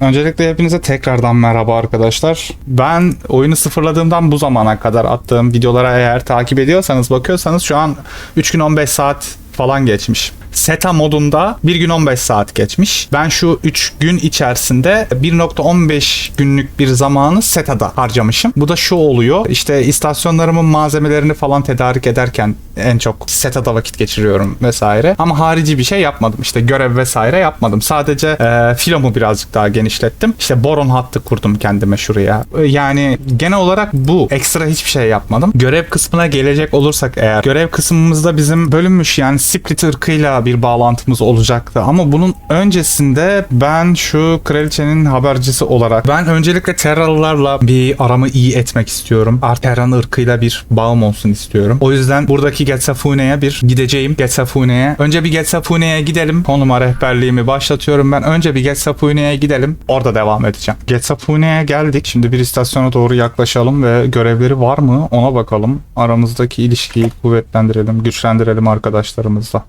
Öncelikle hepinize tekrardan merhaba arkadaşlar. Ben oyunu sıfırladığımdan bu zamana kadar attığım videolara eğer takip ediyorsanız, bakıyorsanız şu an 3 gün 15 saat falan geçmiş. Seta modunda 1 gün 15 saat geçmiş. Ben şu 3 gün içerisinde 1.15 günlük bir zamanı Seta'da harcamışım. Bu da şu oluyor. İşte istasyonlarımın malzemelerini falan tedarik ederken en çok Seta'da vakit geçiriyorum vesaire. Ama harici bir şey yapmadım. İşte görev vesaire yapmadım. Sadece filomu birazcık daha genişlettim. İşte Boron hattı kurdum kendime şuraya. Yani genel olarak bu. Ekstra hiçbir şey yapmadım. Görev kısmına gelecek olursak eğer. Görev kısmımızda bizim bölünmüş yani Split ırkıyla bir bağlantımız olacaktı. Ama bunun öncesinde ben şu kraliçenin habercisi olarak ben öncelikle Terralılarla bir aramı iyi etmek istiyorum. Terran ırkıyla bir bağım olsun istiyorum. O yüzden buradaki Getsafune'ye bir gideceğim. Getsafune'ye. Önce bir Getsafune'ye gidelim. Konuma rehberliğimi başlatıyorum ben. Önce bir Getsafune'ye gidelim. Orada devam edeceğim. Getsafune'ye geldik. Şimdi bir istasyona doğru yaklaşalım ve görevleri var mı ona bakalım. Aramızdaki ilişkiyi kuvvetlendirelim, güçlendirelim arkadaşlarımızla.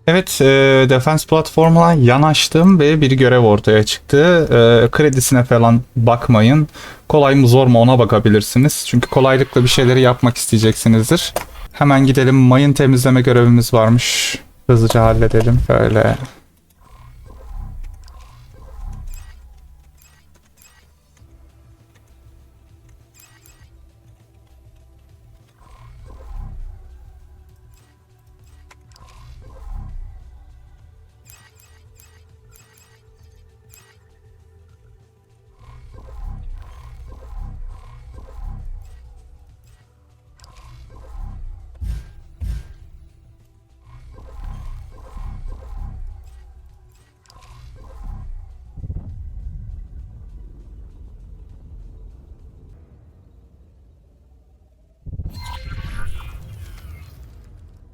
Evet, defense platformuna yanaştım ve bir görev ortaya çıktı. Kredisine falan bakmayın. Kolay mı zor mu ona bakabilirsiniz. Çünkü kolaylıkla bir şeyleri yapmak isteyeceksinizdir. Hemen gidelim. Mayın temizleme görevimiz varmış. Hızlıca halledelim. Böyle.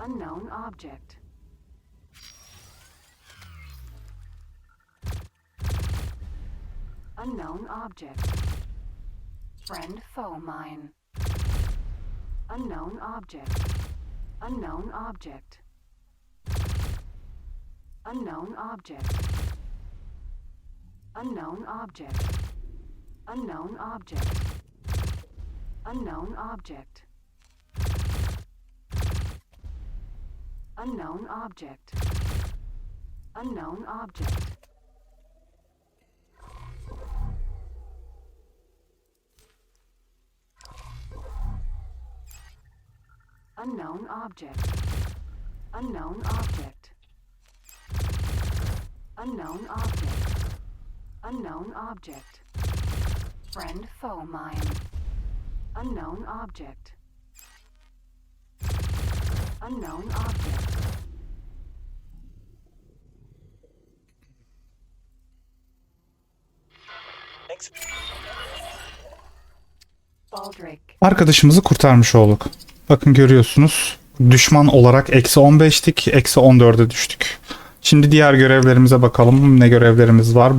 Unknown object. Unknown object. Friend foe mine. Unknown object. Unknown object. Unknown object. Unknown object. Unknown object. Unknown object. Unknown object. Unknown object. Unknown object. Unknown object. Unknown object. Unknown object. Friend foe mine. Unknown object. Unknown object. Baldrick. Arkadaşımızı kurtarmış olduk. Bakın görüyorsunuz. Düşman olarak -15'tik. -14'e düştük. Şimdi diğer görevlerimize bakalım. Ne görevlerimiz var?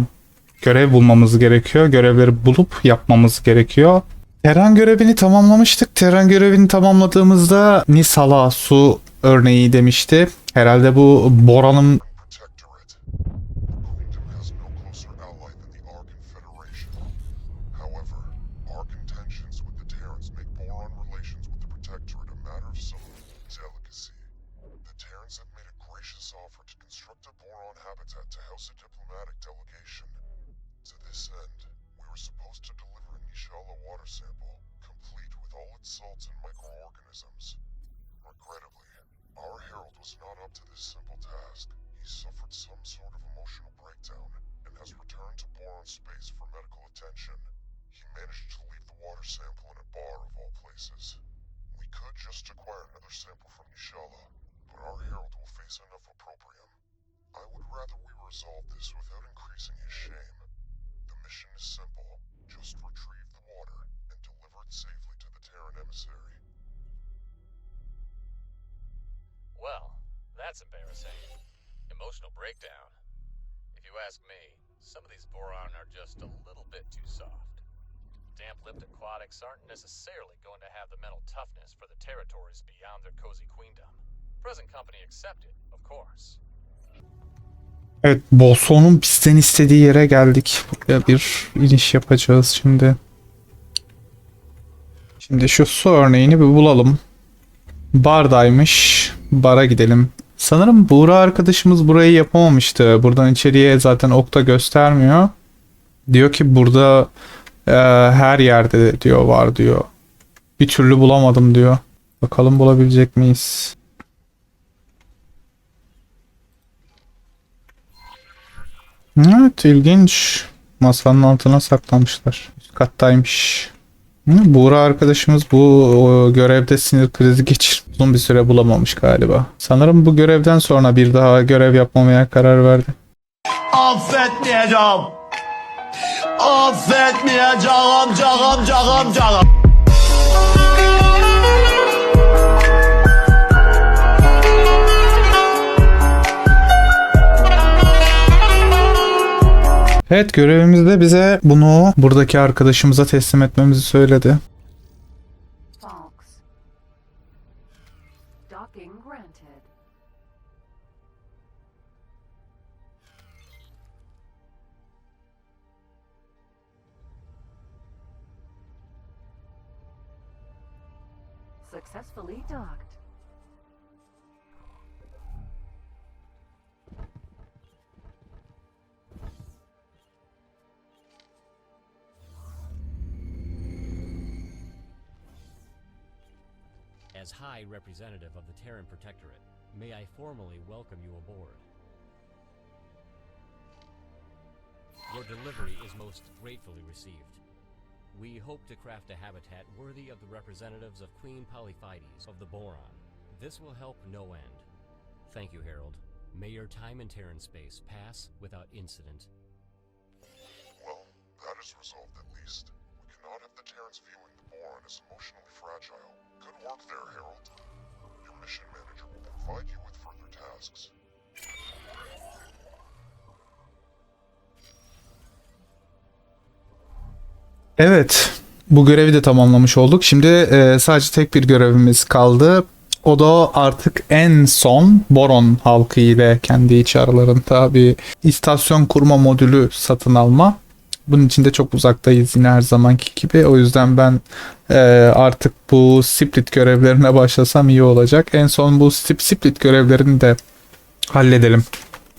Görev bulmamız gerekiyor. Görevleri bulup yapmamız gerekiyor. Terran görevini tamamlamıştık. Terran görevini tamamladığımızda Nisala su örneği demişti. Herhalde bu Boran'ın salts and microorganisms. Regrettably, our herald was not up to this simple task. He suffered some sort of emotional breakdown and has returned to Boron space for medical attention. He managed to leave the water sample in a bar of all places. We could just acquire another sample from Nishala, but our herald will face enough opprobrium. I would rather we resolve this without increasing his shame. The mission is simple. Just retrieve the water and deliver it safely to the Terran emissary. Well, that's embarrassing. Emotional breakdown. If you ask me, some of these boron are just a little bit too soft. Damp-lipped aquatics aren't necessarily going to have the mental toughness for the territories beyond their cozy queendom. Present company accepted, of course. Evet, Boson'un bizden istediği yere geldik. Buraya bir iniş yapacağız şimdi. Şimdi şu su örneğini bir bulalım. Bardaymış. Bara gidelim. Sanırım Buğra arkadaşımız burayı yapamamıştı. Buradan içeriye zaten okta göstermiyor. Diyor ki burada her yerde diyor var diyor. Bir türlü bulamadım diyor. Bakalım bulabilecek miyiz? Evet, ilginç. Masanın altına saklamışlar. Üst kattaymış. Buğra arkadaşımız bu görevde sinir krizi geçirip uzun bir süre bulamamış galiba. Sanırım bu görevden sonra bir daha görev yapmamaya karar verdi. Affetmeyeceğim. Affetmeyeceğim, canım. Evet, görevimizde bize bunu buradaki arkadaşımıza teslim etmemizi söyledi. Fox. Docking granted. Successfully docked. As High Representative of the Terran Protectorate, may I formally welcome you aboard. Your delivery is most gratefully received. We hope to craft a habitat worthy of the representatives of Queen Polyphides of the Boron. This will help no end. Thank you, Herald. May your time in Terran space pass without incident. Well, that is resolved at least. We cannot have the Terrans viewing the Boron as emotionally fragile. Good work there, Herald. Your mission manager will provide you with further tasks. Evet, bu görevi de tamamlamış olduk. Şimdi sadece tek bir görevimiz kaldı. O da artık en son Boron halkı ile kendi iç aralarında bir istasyon kurma modülü satın alma. Bunun için de çok uzaktayız yine her zamanki gibi. O yüzden ben artık bu split görevlerine başlasam iyi olacak. En son bu split görevlerini de halledelim.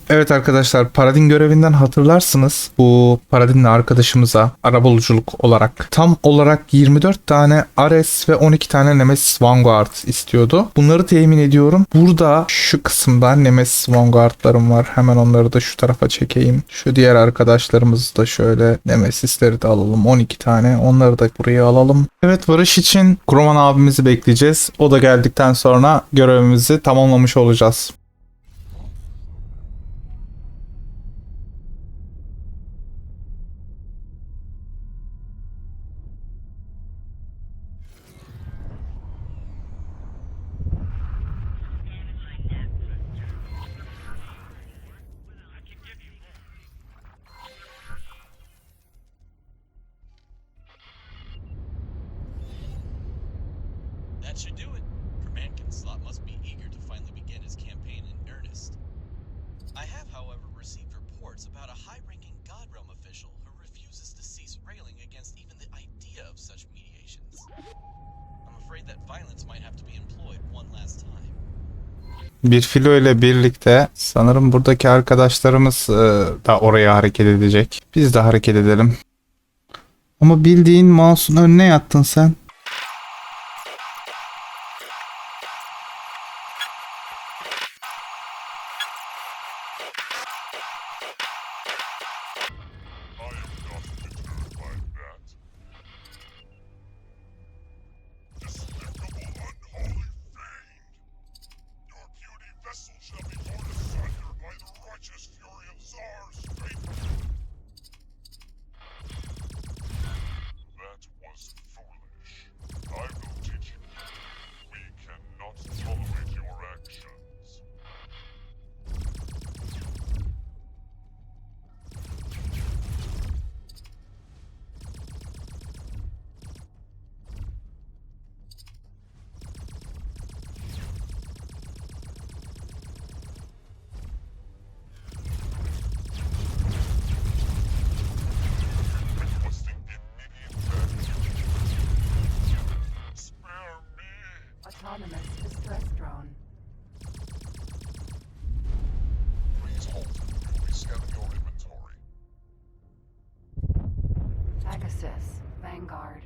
Evet arkadaşlar, Paladin görevinden hatırlarsınız. Bu Paladin'le arkadaşımıza arabuluculuk olarak tam olarak 24 tane Ares ve 12 tane Nemesis Vanguard istiyordu. Bunları temin ediyorum. Burada şu kısımda Nemesis Vanguard'larım var. Hemen onları da şu tarafa çekeyim. Şu diğer arkadaşlarımızı da şöyle Nemesis'leri de alalım. 12 tane. Onları da buraya alalım. Evet, varış için Groman abimizi bekleyeceğiz. O da geldikten sonra görevimizi tamamlamış olacağız. That should do it. Command Slot must be eager to finally begin his campaign in earnest. I have, however, received reports about a high-ranking Godrealm official who refuses to cease railing against even the idea of such mediations. I'm afraid that violence might have to be employed one last time. Bir filo ile birlikte sanırım buradaki arkadaşlarımız da oraya hareket edecek. Biz de hareket edelim. Ama bildiğin mouse'un önüne yattın sen. I will teach you. We cannot tolerate your actions. Autonomous distress drone. Please hold. We will be scanning your inventory. Pegasus, Vanguard.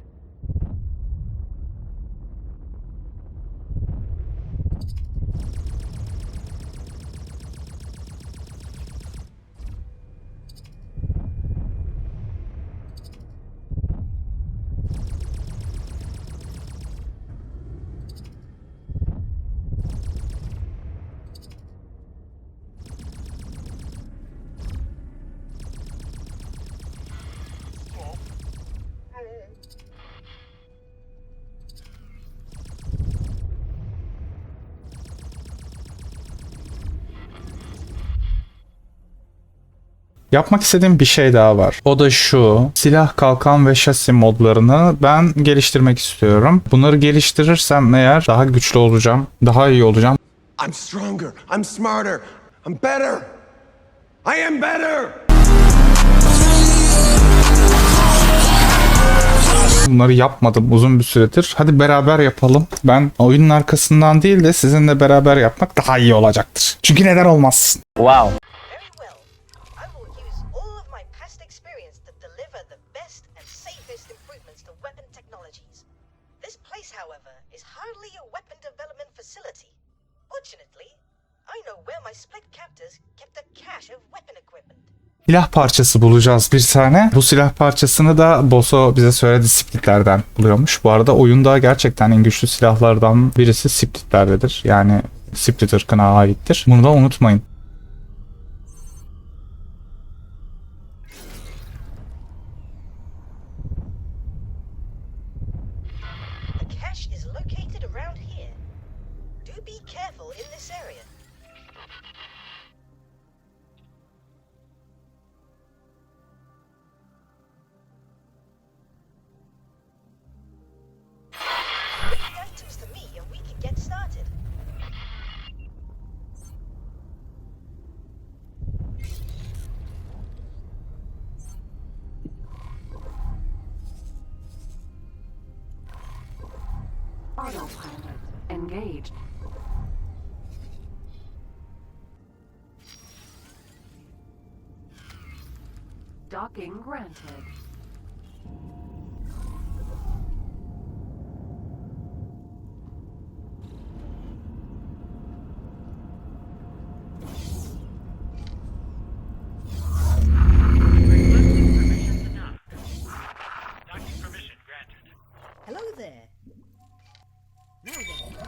Yapmak istediğim bir şey daha var. O da şu. Silah, kalkan ve şasi modlarını ben geliştirmek istiyorum. Bunları geliştirirsem eğer daha güçlü olacağım. Daha iyi olacağım. I'm stronger. I'm smarter. I'm better. I am better. Bunları yapmadım uzun bir süredir. Hadi beraber yapalım. Ben oyunun arkasından değil de sizinle beraber yapmak daha iyi olacaktır. Çünkü neden olmaz? Very well. I will use all of my past experience to deliver the best and safest improvements to weapon technologies. This place, however, is hardly a weapon development facility. Fortunately, I know where my split captors kept a cache of weapon equipment. Silah parçası bulacağız bir tane. Bu silah parçasını da Boso bize söyledi, splitlerden buluyormuş. Bu arada oyunda gerçekten en güçlü silahlardan birisi splitlerdedir. Yani split ırkına aittir. Bunu da unutmayın. The cache is located around here. Do be careful in this area. Give the items to me and we can get started. Autopilot engaged. Docking granted. Hello there. Now then,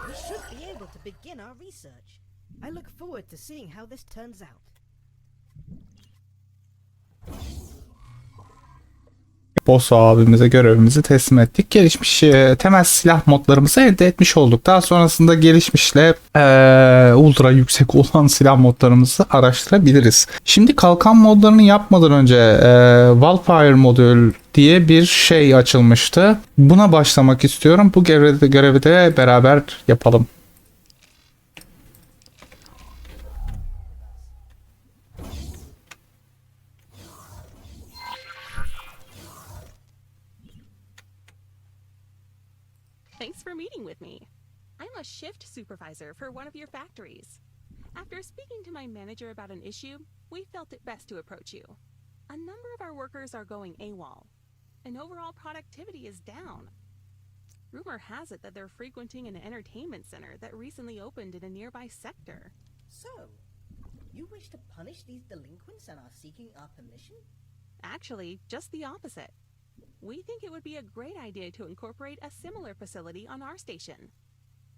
we should be able to begin our research. I look forward to seeing how this turns out. Boso abimize görevimizi teslim ettik. Gelişmiş temel silah modlarımızı elde etmiş olduk. Daha sonrasında gelişmişle ultra yüksek olan silah modlarımızı araştırabiliriz. Şimdi kalkan modlarını yapmadan önce Wildfire modül diye bir şey açılmıştı. Buna başlamak istiyorum. Bu görevi de beraber yapalım. Thanks for meeting with me. I'm a shift supervisor for one of your factories. After speaking to my manager about an issue, we felt it best to approach you. A number of our workers are going AWOL, and overall productivity is down. Rumor has it that they're frequenting an entertainment center that recently opened in a nearby sector. So, you wish to punish these delinquents and are seeking our permission? Actually, just the opposite. We think it would be a great idea to incorporate a similar facility on our station.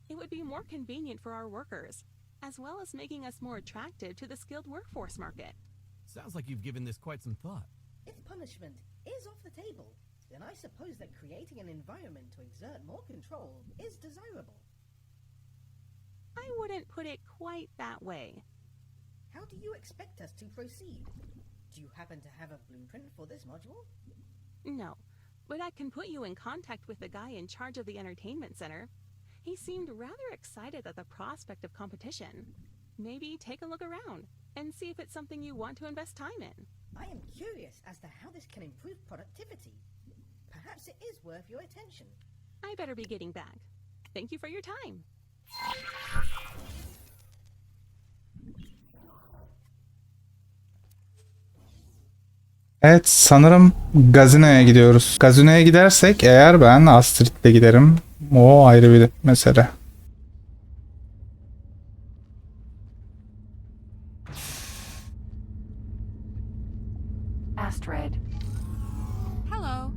It would be more convenient for our workers, as well as making us more attractive to the skilled workforce market. Sounds like you've given this quite some thought. If punishment is off the table, then I suppose that creating an environment to exert more control is desirable. I wouldn't put it quite that way. How do you expect us to proceed? Do you happen to have a blueprint for this module? No, but I can put you in contact with the guy in charge of the entertainment center. He seemed rather excited at the prospect of competition. Maybe take a look around and see if it's something you want to invest time in. I am curious as to how this can improve productivity. Perhaps it is worth your attention. I better be getting back. Thank you for your time. Evet, sanırım Gazino'ya gidiyoruz. Gazino'ya gidersek eğer ben Astrid'le giderim. O ayrı bir mesele. Astrid. Hello.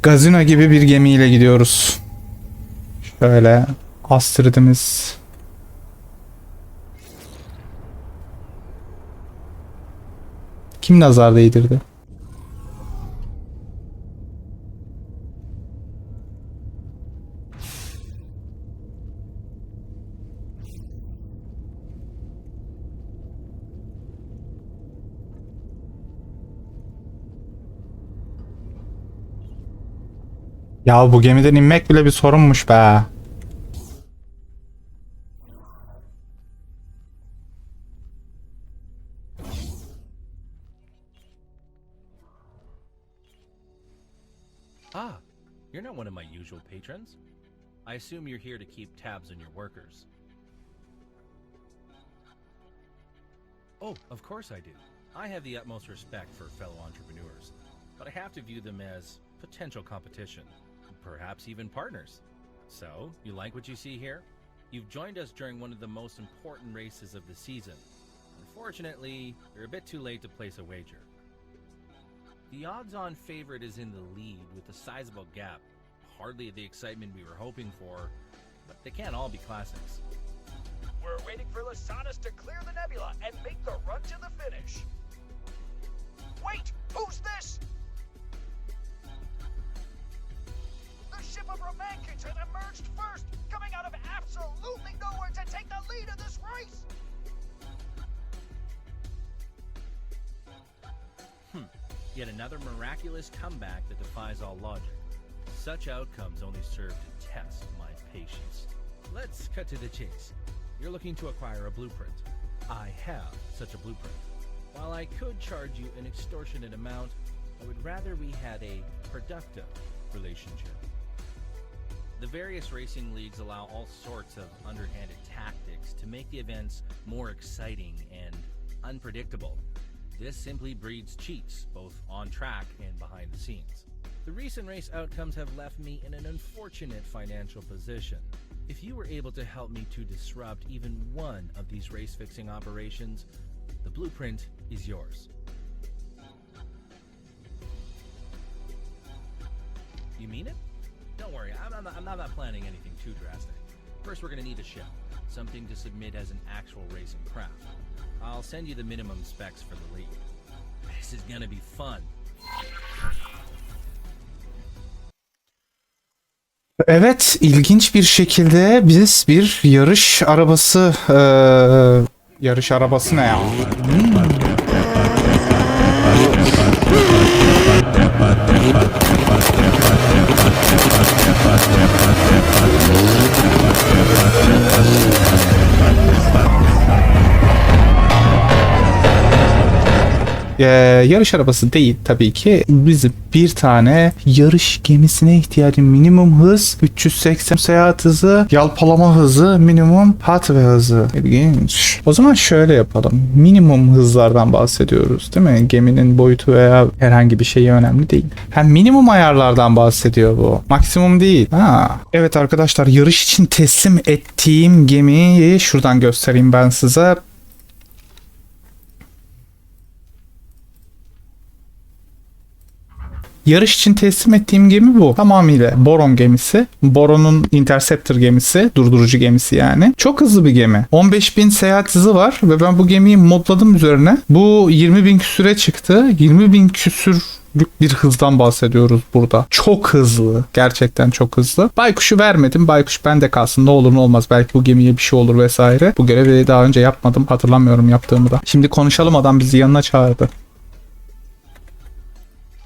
Gazino gibi bir gemiyle gidiyoruz. Şöyle Astrid'imiz. Kim nazar değdirdi? Ya bu gemiden inmek bile bir sorunmuş be. Ah, you're not one of my usual patrons. I assume you're here to keep tabs on your workers. Oh, of course I do. I have the utmost respect for fellow entrepreneurs, but I have to view them as potential competition, perhaps even partners. So, you like what you see here? You've joined us during one of the most important races of the season. Unfortunately, you're a bit too late to place a wager. The odds-on favorite is in the lead with a sizable gap. Hardly the excitement we were hoping for, but they can't all be classics. We're waiting for Lasanas to clear the nebula and make the run to the finish. Wait! Who's this? The ship of Romankins has emerged first, coming out of absolutely nowhere to take the lead of this race! Yet another miraculous comeback that defies all logic. Such outcomes only serve to test my patience. Let's cut to the chase. You're looking to acquire a blueprint. I have such a blueprint. While I could charge you an extortionate amount, I would rather we had a productive relationship. The various racing leagues allow all sorts of underhanded tactics to make the events more exciting and unpredictable. This simply breeds cheats, both on track and behind the scenes. The recent race outcomes have left me in an unfortunate financial position. If you were able to help me to disrupt even one of these race-fixing operations, the blueprint is yours. You mean it? Don't worry, I'm not planning anything too drastic. First, we're going to need a ship, something to submit as an actual racing craft. I'll send you the minimum specs for the league. This is gonna be fun. Evet, ilginç bir şekilde biz bir yarış arabası yarış arabası ne ya? Yarış arabası değil tabii ki. Bizim bir tane yarış gemisine ihtiyacım. Minimum hız 380 seyahat hızı, yalpalama hızı, minimum hat ve hızı. İlginç. O zaman şöyle yapalım. Minimum hızlardan bahsediyoruz değil mi? Geminin boyutu veya herhangi bir şey önemli değil. Hem minimum ayarlardan bahsediyor bu. Maksimum değil. Ha. Evet arkadaşlar, yarış için teslim ettiğim gemiyi şuradan göstereyim ben size. Yarış için teslim ettiğim gemi bu. Tamamıyla Boron gemisi. Boron'un Interceptor gemisi. Durdurucu gemisi yani. Çok hızlı bir gemi. 15.000 seyahat hızı var ve ben bu gemiyi modladım üzerine. Bu 20.000 küsüre çıktı. 20.000 küsürlük bir hızdan bahsediyoruz burada. Çok hızlı. Gerçekten çok hızlı. Baykuş'u vermedim. Baykuş bende kalsın. Ne olur ne olmaz. Belki bu gemiye bir şey olur vesaire. Bu görevi daha önce yapmadım. Hatırlamıyorum yaptığımı da. Şimdi konuşalım, adam bizi yanına çağırdı.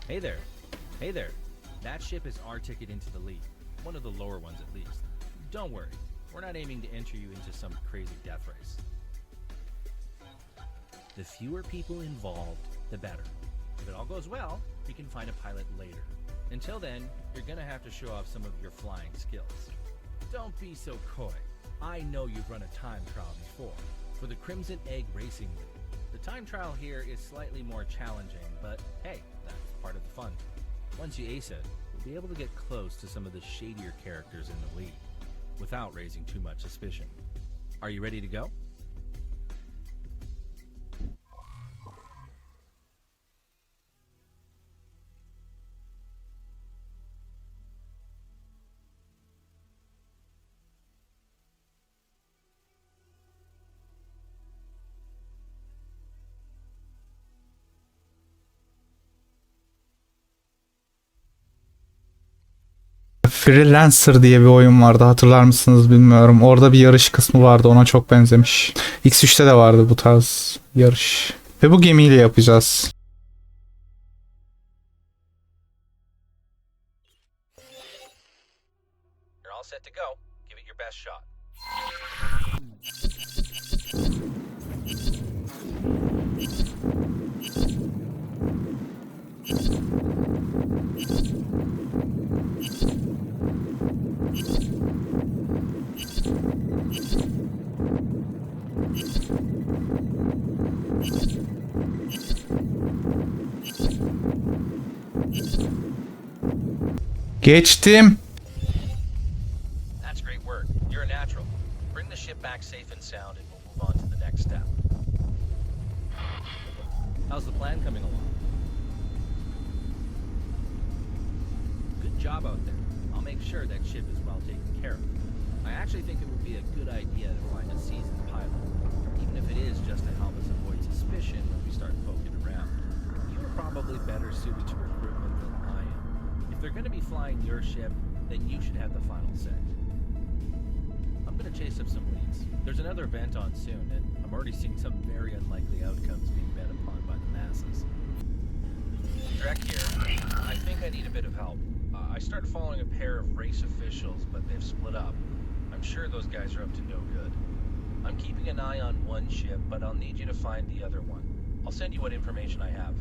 Hey there. ship is our ticket into the lead. One of the lower ones at least. Don't worry, we're not aiming to enter you into some crazy death race. The fewer people involved, the better. If it all goes well, we can find a pilot later. Until then, you're gonna have to show off some of your flying skills. Don't be so coy. I know you've run a time trial before, for the Crimson Egg Racing League. The time trial here is slightly more challenging, but hey, that's part of the fun. Once you ace it, you'll be able to get close to some of the shadier characters in the league, without raising too much suspicion. Are you ready to go? Freelancer diye bir oyun vardı, hatırlar mısınız bilmiyorum. Orada bir yarış kısmı vardı, ona çok benzemiş. X3'te de vardı bu tarz yarış. Ve bu gemiyle yapacağız. You're all set to go. Give it your best shot. Geçtim. That's great work. You're a natural. Bring the ship back safe and sound and we'll move on to the next step. How's the plan coming along? Good job out there. I'll make sure that ship is well taken care of. I actually think it would be a good idea to find a seasoned pilot, even if it is just to help us avoid suspicion when we start poking around. You're probably better suited to recruitment than I am. If they're going to be flying your ship, then you should have the final say. I'm going to chase up some leads. There's another event on soon, and I'm already seeing some very unlikely outcomes being bet upon by the masses. Drek here. I think I need a bit of help. I started following a pair of race officials, but they've split up. I'm sure those guys are up to no good. I'm keeping an eye on one ship, but I'll need you to find the other one. I'll send you what information I have.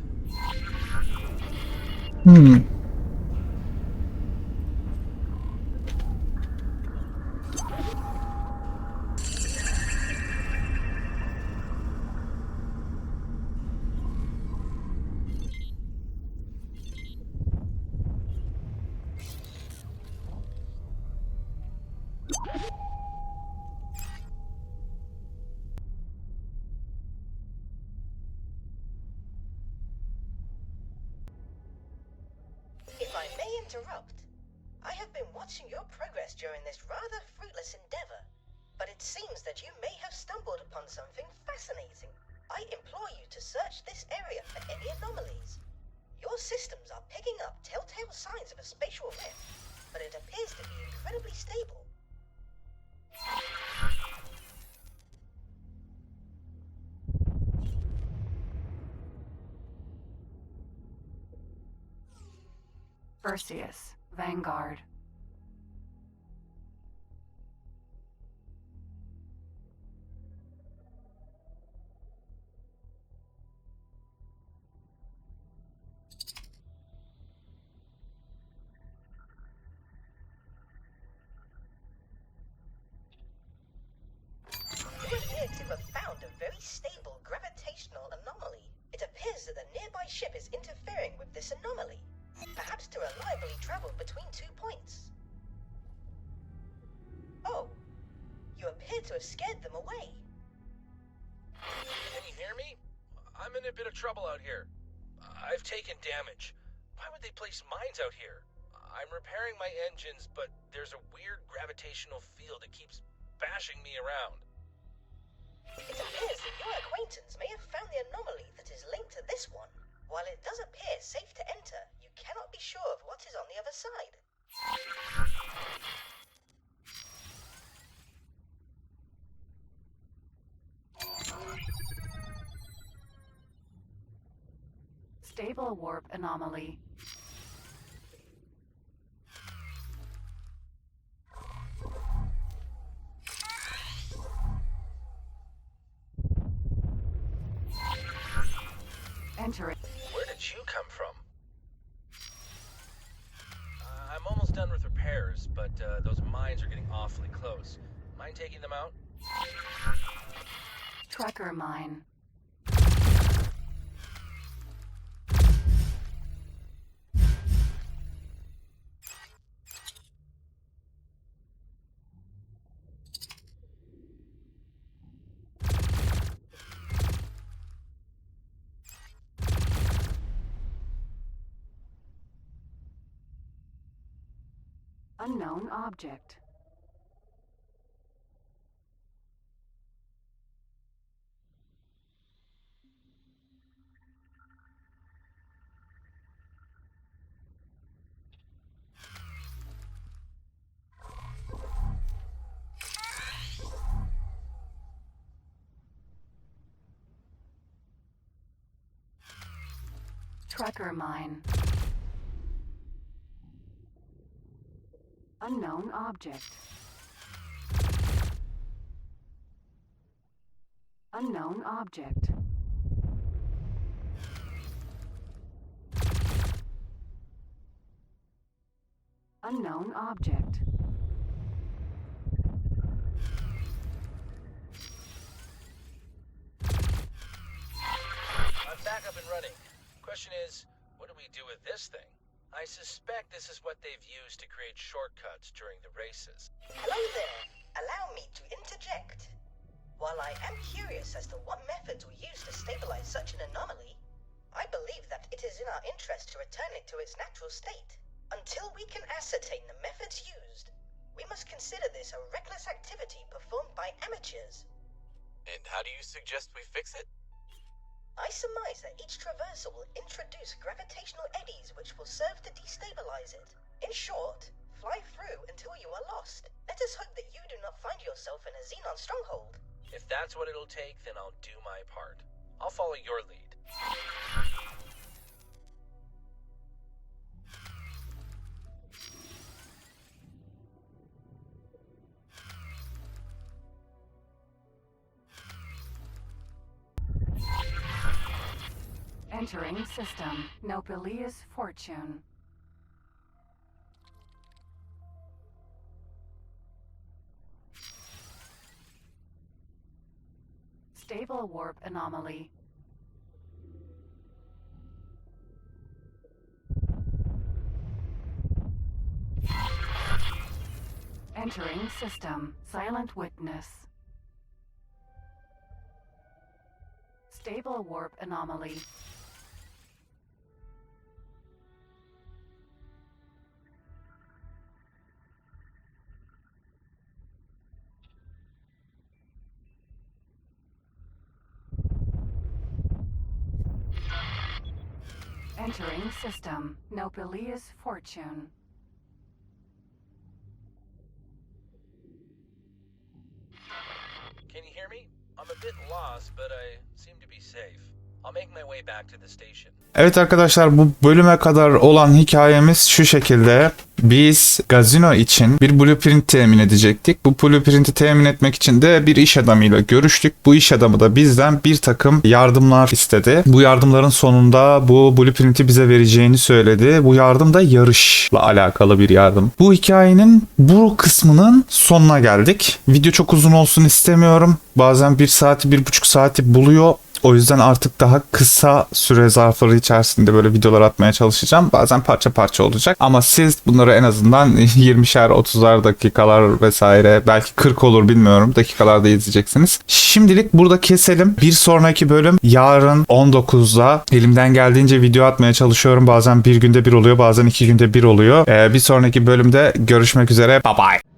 If I may interrupt, I have been watching your progress during this rather fruitless endeavor, but it seems that you may have stumbled upon something fascinating. I implore you to search this area for any anomalies. Your systems are picking up telltale signs of a spatial rift, but it appears to be incredibly stable. Perseus, Vanguard. You appear to have found a very stable gravitational anomaly. It appears that the nearby ship is interfering with this anomaly, perhaps to reliably travel between 2 points. Oh, you appear to have scared them away. Can you hear me? I'm in a bit of trouble out here. I've taken damage. Why would they place mines out here? I'm repairing my engines, but there's a weird gravitational field that keeps bashing me around. It appears that your acquaintance may have found the anomaly that is linked to this one. While it does appear safe to enter, you cannot be sure of what is on the other side. Stable warp anomaly. Entering. Where did you come from? I'm almost done with repairs, but those mines are getting awfully close. Mind taking them out? Tracker mine. Unknown object. Tracker mine. Unknown object. Unknown object. Unknown object. I'm back up and running. Question is, what do we do with this thing? I suspect this is what they've used to create shortcuts during the races. Hello there. Allow me to interject. While I am curious as to what methods were used to stabilize such an anomaly, I believe that it is in our interest to return it to its natural state. Until we can ascertain the methods used, we must consider this a reckless activity performed by amateurs. And how do you suggest we fix it? I surmise that each traversal will introduce gravitational eddies which will serve to destabilize it. In short, fly through until you are lost. Let us hope that you do not find yourself in a Xenon stronghold. If that's what it'll take, then I'll do my part. I'll follow your lead. Entering system. Nopalia's fortune. Stable warp anomaly. Entering system. Silent witness. Stable warp anomaly. Entering system. Nopalia's fortune. Can you hear me? I'm a bit lost, but I seem to be safe. I'll make my way back to the station. Evet arkadaşlar, bu bölüme kadar olan hikayemiz şu şekilde. Biz Gazino için bir blueprint temin edecektik. Bu blueprinti temin etmek için de bir iş adamıyla görüştük. Bu iş adamı da bizden bir takım yardımlar istedi. Bu yardımların sonunda bu blueprinti bize vereceğini söyledi. Bu yardım da yarışla alakalı bir yardım. Bu hikayenin bu kısmının sonuna geldik. Video çok uzun olsun istemiyorum. Bazen 1 saati 1,5 saati buluyor. O yüzden artık daha kısa süre zarfları içerisinde böyle videolar atmaya çalışacağım. Bazen parça parça olacak. Ama siz bunları en azından 20'şer, 30'ar dakikalar vesaire, belki 40 olur bilmiyorum, dakikalarda izleyeceksiniz. Şimdilik burada keselim. Bir sonraki bölüm yarın 19'da. Elimden geldiğince video atmaya çalışıyorum. Bazen bir günde bir oluyor, bazen 2 günde bir oluyor. Bir sonraki bölümde görüşmek üzere. Bye bye.